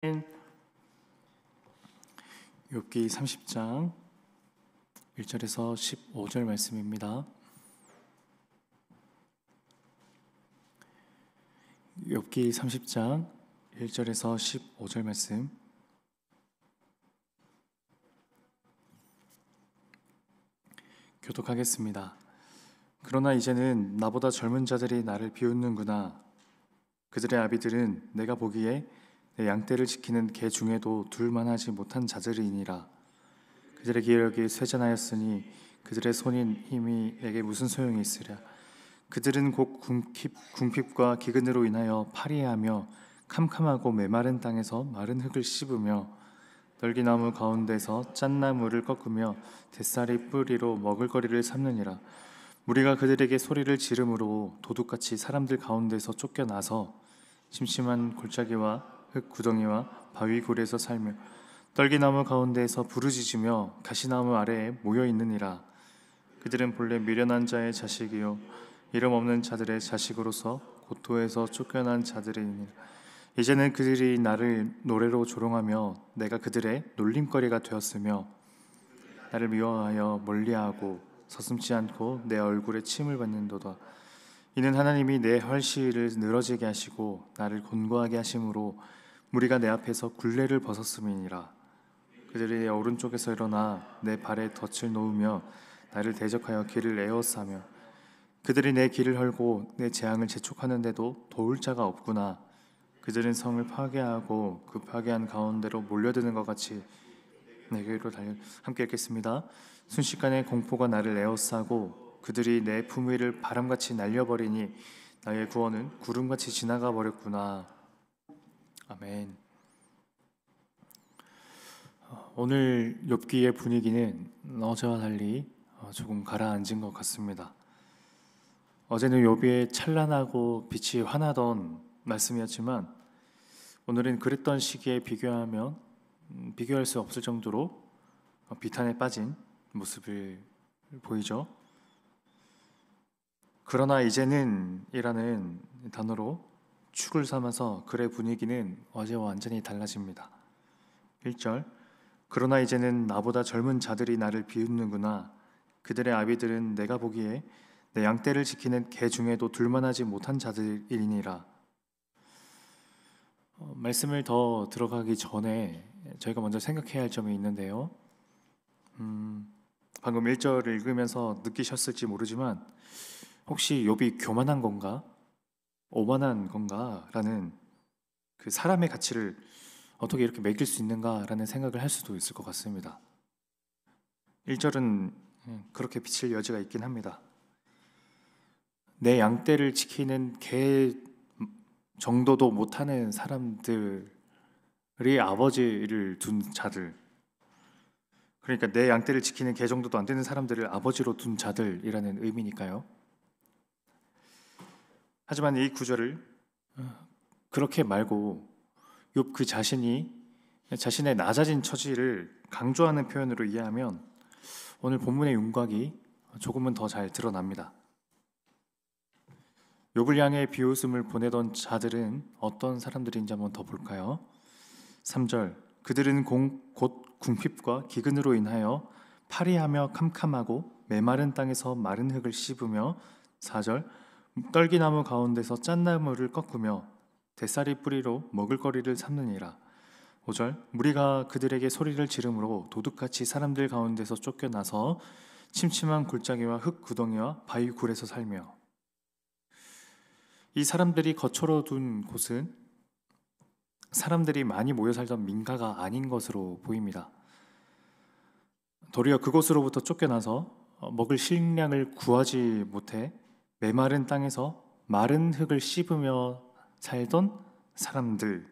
욥기 30장 1절에서 15절 말씀입니다. 욥기 30장 1절에서 15절 말씀. 교독하겠습니다. 그러나 이제는 나보다 젊은 자들이 나를 비웃는구나. 그들의 아비들은 내가 보기에 내 양떼를 지키는 개 중에도 둘만하지 못한 자들이니라. 그들의 기력이 쇠잔하였으니 그들의 손인 힘이 내게 무슨 소용이 있으랴. 그들은 곧 궁핍과 기근으로 인하여 파리하며 캄캄하고 메마른 땅에서 마른 흙을 씹으며 떨기나무 가운데서 짠나무를 꺾으며 뱃살이 뿌리로 먹을거리를 삼느니라. 무리가 그들에게 소리를 지르므로 도둑같이 사람들 가운데서 쫓겨나서 심심한 골짜기와 흙 구덩이와 바위 굴에서 살며 떨기나무 가운데에서 부르짖으며 가시나무 아래에 모여 있느니라. 그들은 본래 미련한 자의 자식이요 이름 없는 자들의 자식으로서 고토에서 쫓겨난 자들이니라. 이제는 그들이 나를 노래로 조롱하며 내가 그들의 놀림거리가 되었으며 나를 미워하여 멀리하고 서슴지 않고 내 얼굴에 침을 뱉는도다. 이는 하나님이 내 활시위를 늘어지게 하시고 나를 곤고하게 하심으로 무리가 내 앞에서 굴레를 벗었음이니라. 그들이 내 오른쪽에서 일어나 내 발에 덫을 놓으며 나를 대적하여 길을 에워싸며 그들이 내 길을 헐고 내 재앙을 재촉하는데도 도울 자가 없구나. 그들은 성을 파괴하고 그 파괴한 가운데로 몰려드는 것 같이 내게로 달려. 함께 읽겠습니다. 순식간에 공포가 나를 에워싸고 그들이 내 품 위를 바람같이 날려버리니 나의 구원은 구름같이 지나가 버렸구나. 아멘. 오늘 욥기의 분위기는 어제와 달리 조금 가라앉은 것 같습니다. 어제는 욥의 찬란하고 빛이 환하던 말씀이었지만 오늘은 그랬던 시기에 비교하면 비교할 수 없을 정도로 비탄에 빠진 모습을 보이죠. 그러나 이제는 이라는 단어로 축을 삼아서 글의 분위기는 어제와 완전히 달라집니다. 1절. 그러나 이제는 나보다 젊은 자들이 나를 비웃는구나. 그들의 아비들은 내가 보기에 내 양떼를 지키는 개 중에도 둘만하지 못한 자들이니라. 말씀을 더 들어가기 전에 저희가 먼저 생각해야 할 점이 있는데요. 방금 1절을 읽으면서 느끼셨을지 모르지만 혹시 욥이 교만한 건가? 오만한 건가? 라는 그 사람의 가치를 어떻게 이렇게 매길 수 있는가? 라는 생각을 할 수도 있을 것 같습니다. 1절은 그렇게 비칠 여지가 있긴 합니다. 내 양떼를 지키는 개 정도도 못하는 사람들이 아버지를 둔 자들, 그러니까 내 양떼를 지키는 개 정도도 안 되는 사람들을 아버지로 둔 자들이라는 의미니까요. 하지만 이 구절을 그렇게 말고 욥 그 자신이 자신의 낮아진 처지를 강조하는 표현으로 이해하면 오늘 본문의 윤곽이 조금은 더 잘 드러납니다. 욥을 향해 비웃음을 보내던 자들은 어떤 사람들인지 한번 더 볼까요? 3절. 그들은 곧 궁핍과 기근으로 인하여 파리하며 캄캄하고 메마른 땅에서 마른 흙을 씹으며 4절. 떨기나무 가운데서 짠나무를 꺾으며 뱃살이 뿌리로 먹을거리를 삼느니라. 5절. 무리가 그들에게 소리를 지르므로 도둑같이 사람들 가운데서 쫓겨나서 침침한 골짜기와 흙 구덩이와 바위 굴에서 살며. 이 사람들이 거처로 둔 곳은 사람들이 많이 모여 살던 민가가 아닌 것으로 보입니다. 도리어 그곳으로부터 쫓겨나서 먹을 식량을 구하지 못해 메마른 땅에서 마른 흙을 씹으며 살던 사람들,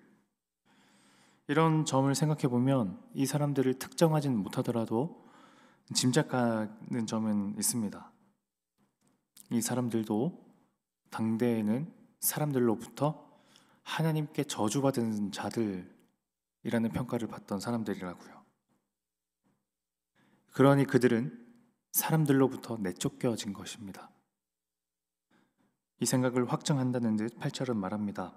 이런 점을 생각해 보면 이 사람들을 특정하진 못하더라도 짐작가는 점은 있습니다. 이 사람들도 당대에는 사람들로부터 하나님께 저주받은 자들이라는 평가를 받던 사람들이라고요. 그러니 그들은 사람들로부터 내쫓겨진 것입니다. 이 생각을 확정한다는 듯 8절은 말합니다.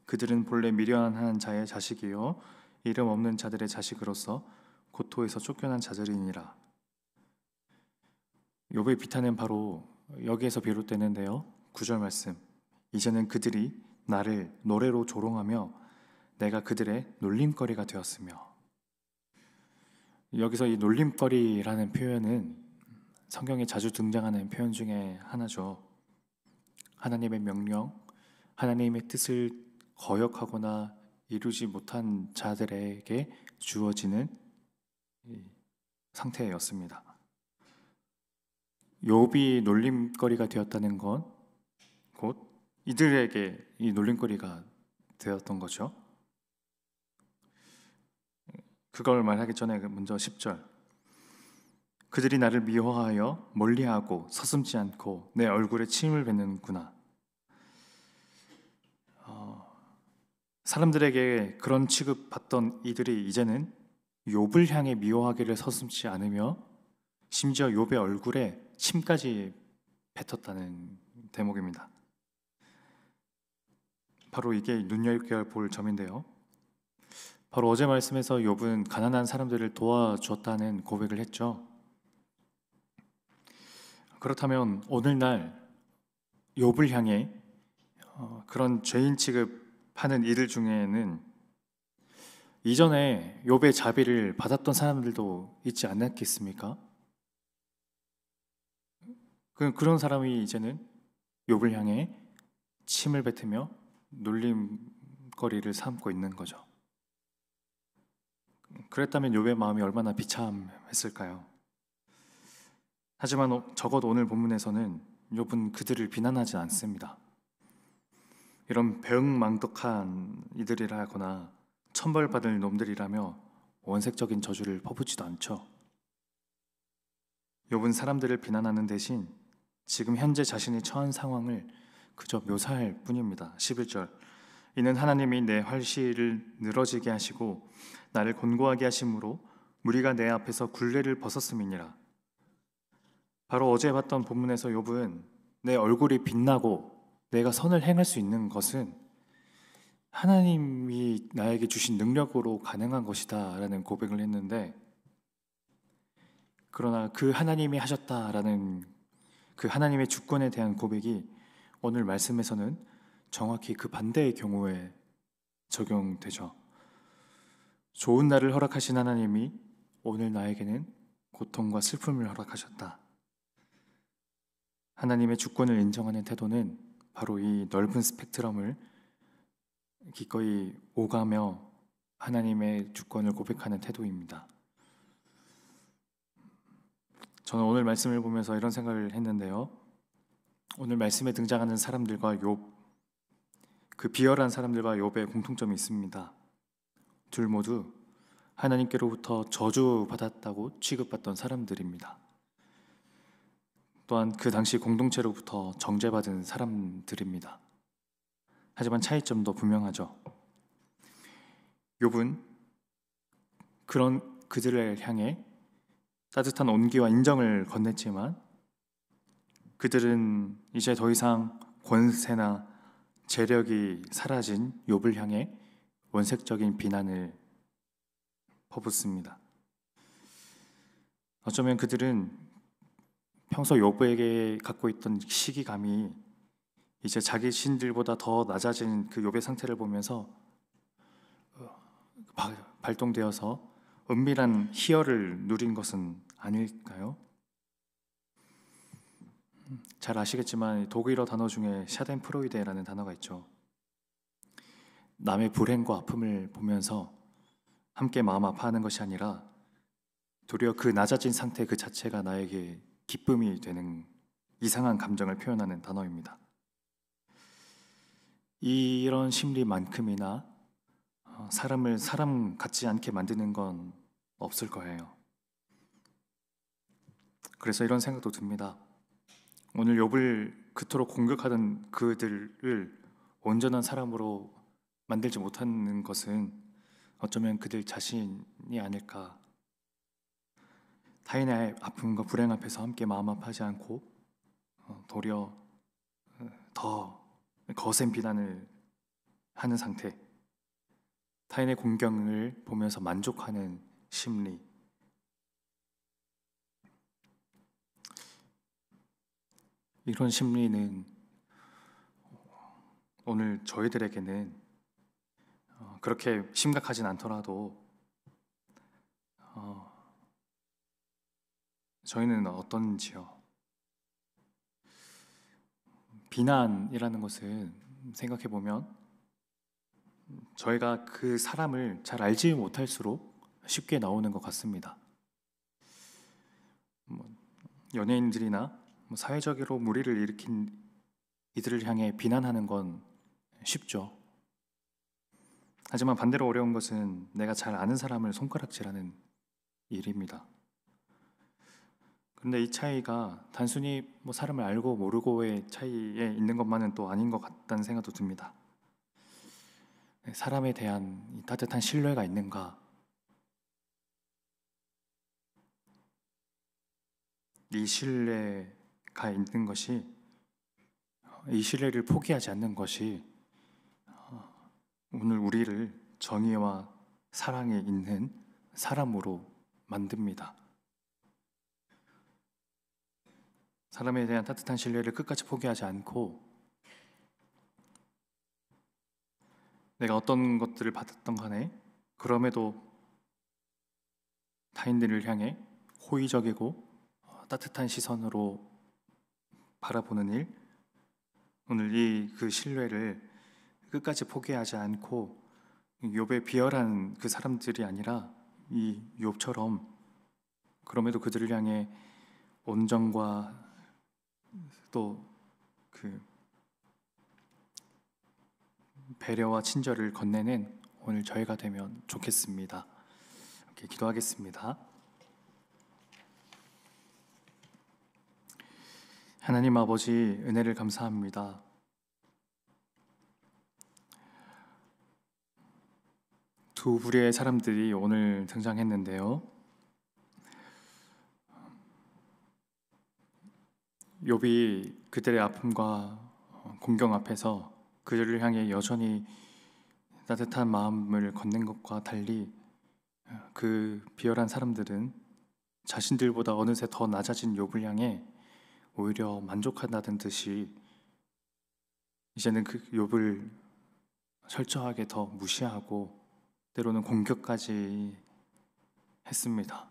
그들은 본래 미련한 자의 자식이요 이름 없는 자들의 자식으로서 고토에서 쫓겨난 자들이니라. 욥의 비탄은 바로 여기에서 비롯되는데요. 9절 말씀. 이제는 그들이 나를 노래로 조롱하며 내가 그들의 놀림거리가 되었으며. 여기서 이 놀림거리라는 표현은 성경에 자주 등장하는 표현 중에 하나죠. 하나님의 명령, 하나님의 뜻을 거역하거나 이루지 못한 자들에게 주어지는 상태였습니다. 욥이 놀림거리가 되었다는 건 곧 이들에게 이 놀림거리가 되었던 거죠. 그걸 말하기 전에 먼저 10절. 그들이 나를 미워하여 멀리하고 서슴지 않고 내 얼굴에 침을 뱉는구나. 사람들에게 그런 취급받던 이들이 이제는 욥을 향해 미워하기를 서슴지 않으며 심지어 욥의 얼굴에 침까지 뱉었다는 대목입니다. 바로 이게 눈여겨볼 점인데요. 바로 어제 말씀에서 욥은 가난한 사람들을 도와주었다는 고백을 했죠. 그렇다면 오늘날 욥을 향해 그런 죄인 취급하는 이들 중에는 이전에 욥의 자비를 받았던 사람들도 있지 않았겠습니까? 그런 사람이 이제는 욥을 향해 침을 뱉으며 놀림거리를 삼고 있는 거죠. 그랬다면 욥의 마음이 얼마나 비참했을까요? 하지만 적어도 오늘 본문에서는 욥은 그들을 비난하지 않습니다. 이런 배은망덕한 이들이라거나 천벌받을 놈들이라며 원색적인 저주를 퍼붓지도 않죠. 욥은 사람들을 비난하는 대신 지금 현재 자신이 처한 상황을 그저 묘사할 뿐입니다. 11절. 이는 하나님이 내 활시를 늘어지게 하시고 나를 곤고하게 하심으로 무리가 내 앞에서 굴레를 벗었음이니라. 바로 어제 봤던 본문에서 욥은 내 얼굴이 빛나고 내가 선을 행할 수 있는 것은 하나님이 나에게 주신 능력으로 가능한 것이다 라는 고백을 했는데, 그러나 그 하나님이 하셨다라는 그 하나님의 주권에 대한 고백이 오늘 말씀에서는 정확히 그 반대의 경우에 적용되죠. 좋은 날을 허락하신 하나님이 오늘 나에게는 고통과 슬픔을 허락하셨다. 하나님의 주권을 인정하는 태도는 바로 이 넓은 스펙트럼을 기꺼이 오가며 하나님의 주권을 고백하는 태도입니다. 저는 오늘 말씀을 보면서 이런 생각을 했는데요. 오늘 말씀에 등장하는 사람들과 욥, 그 비열한 사람들과 욥의 공통점이 있습니다. 둘 모두 하나님께로부터 저주받았다고 취급받던 사람들입니다. 또한 그 당시 공동체로부터 정죄받은 사람들입니다. 하지만 차이점도 분명하죠. 욥은 그런 그들을 향해 따뜻한 온기와 인정을 건넸지만 그들은 이제 더 이상 권세나 재력이 사라진 욥을 향해 원색적인 비난을 퍼붓습니다. 어쩌면 그들은 평소 욥에게 갖고 있던 시기감이 이제 자기 신들보다 더 낮아진 그 욥의 상태를 보면서 발동되어서 은밀한 희열을 누린 것은 아닐까요? 잘 아시겠지만 독일어 단어 중에 샤덴프로이데라는 단어가 있죠. 남의 불행과 아픔을 보면서 함께 마음 아파하는 것이 아니라 도리어 그 낮아진 상태 그 자체가 나에게 기쁨이 되는 이상한 감정을 표현하는 단어입니다. 이런 심리만큼이나 사람을 사람 같지 않게 만드는 건 없을 거예요. 그래서 이런 생각도 듭니다. 오늘 욥을 그토록 공격하던 그들을 온전한 사람으로 만들지 못하는 것은 어쩌면 그들 자신이 아닐까. 타인의 아픔과 불행 앞에서 함께 마음 아파하지 않고 도리어 더 거센 비난을 상태, 타인의 공경을 보면서 만족하는 심리, 이런 심리는 오늘 저희들에게는 그렇게 심각하진 않더라도 어, 저희는 어떤지요? 비난이라는 것은 생각해 보면 저희가 그 사람을 잘 알지 못할수록 쉽게 나오는 것 같습니다. 뭐, 연예인들이나 사회적으로 무리를 일으킨 이들을 향해 비난하는 건 쉽죠. 하지만 반대로 어려운 것은 내가 잘 아는 사람을 손가락질하는 일입니다. 그런데 이 차이가 단순히 사람을 알고 모르고의 차이에 있는 것만은 또 아닌 것 같다는 생각도 듭니다. 사람에 대한 이 따뜻한 신뢰가 있는가? 이 신뢰가 있는 것이, 이 신뢰를 포기하지 않는 것이 오늘 우리를 정의와 사랑에 있는 사람으로 만듭니다. 사람에 대한 따뜻한 신뢰를 끝까지 포기하지 않고 내가 어떤 것들을 받았던 간에 그럼에도 타인들을 향해 호의적이고 따뜻한 시선으로 바라보는 일, 오늘 그 신뢰를 끝까지 포기하지 않고 욥의 비열한 그 사람들이 아니라 이 욥처럼 그럼에도 그들을 향해 온정과 또 그 배려와 친절을 건네는 오늘 저희가 되면 좋겠습니다. 이렇게 기도하겠습니다. 하나님 아버지, 은혜를 감사합니다. 두 부류의 사람들이 오늘 등장했는데요. 욥이 그들의 아픔과 공경 앞에서 그들을 향해 여전히 따뜻한 마음을 건넨 것과 달리 그 비열한 사람들은 자신들보다 어느새 더 낮아진 욥을 향해 오히려 만족한다는 듯이 이제는 그 욥을 철저하게 더 무시하고 때로는 공격까지 했습니다.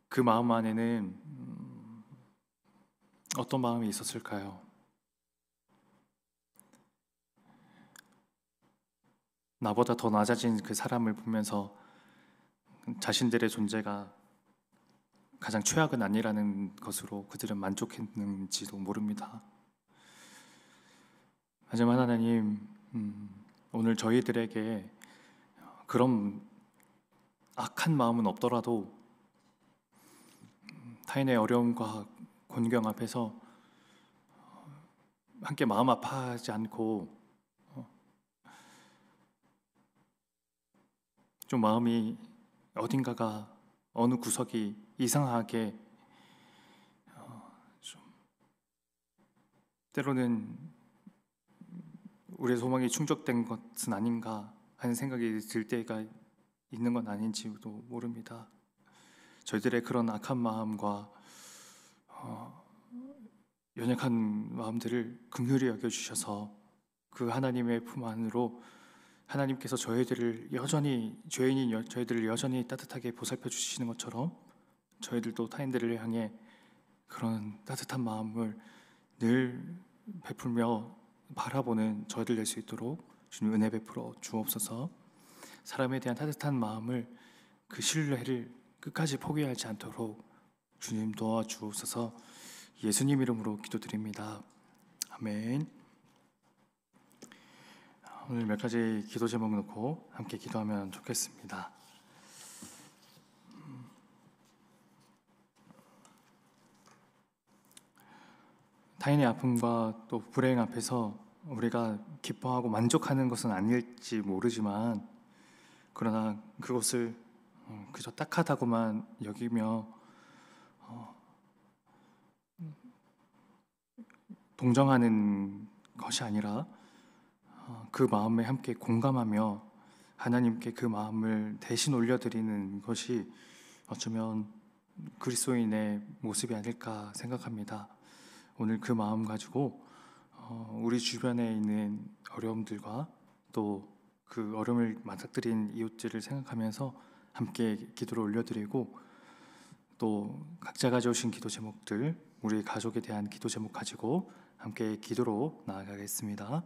그 마음 안에는 어떤 마음이 있었을까요? 나보다 더 낮아진 그 사람을 보면서 자신들의 존재가 가장 최악은 아니라는 것으로 그들은 만족했는지도 모릅니다. 하지만 하나님, 오늘 저희들에게 그런 악한 마음은 없더라도 타인의 어려움과 곤경 앞에서 함께 마음 아파하지 않고 좀 마음이 어딘가가 어느 구석이 이상하게 좀 때로는 우리의 소망이 충족된 것은 아닌가 하는 생각이 들 때가 있는 건 아닌지도 모릅니다. 저희들의 그런 악한 마음과 연약한 마음들을 긍휼히 여겨주셔서 그 하나님의 품 안으로 하나님께서 저희들을 여전히 죄인인 저희들을 여전히 따뜻하게 보살펴 주시는 것처럼 저희들도 타인들을 향해 그런 따뜻한 마음을 늘 베풀며 바라보는 저희들 될 수 있도록 주님 은혜 베풀어 주옵소서. 사람에 대한 따뜻한 마음을, 그 신뢰를 끝까지 포기하지 않도록 주님 도와주옵소서. 예수님 이름으로 기도드립니다. 아멘. 오늘 몇 가지 기도 제목 놓고 함께 기도하면 좋겠습니다. 타인의 아픔과 또 불행 앞에서 우리가 기뻐하고 만족하는 것은 아닐지 모르지만 그러나 그것을 그저 딱하다고만 여기며 동정하는 것이 아니라 그 마음에 함께 공감하며 하나님께 그 마음을 대신 올려드리는 것이 어쩌면 그리스도인의 모습이 아닐까 생각합니다. 오늘 그 마음 가지고 우리 주변에 있는 어려움들과 또 그 어려움을 맞닥뜨린 이웃들을 생각하면서 함께 기도를 올려드리고, 또 각자 가져오신 기도 제목들, 우리 가족에 대한 기도 제목 가지고 함께 기도로 나아가겠습니다.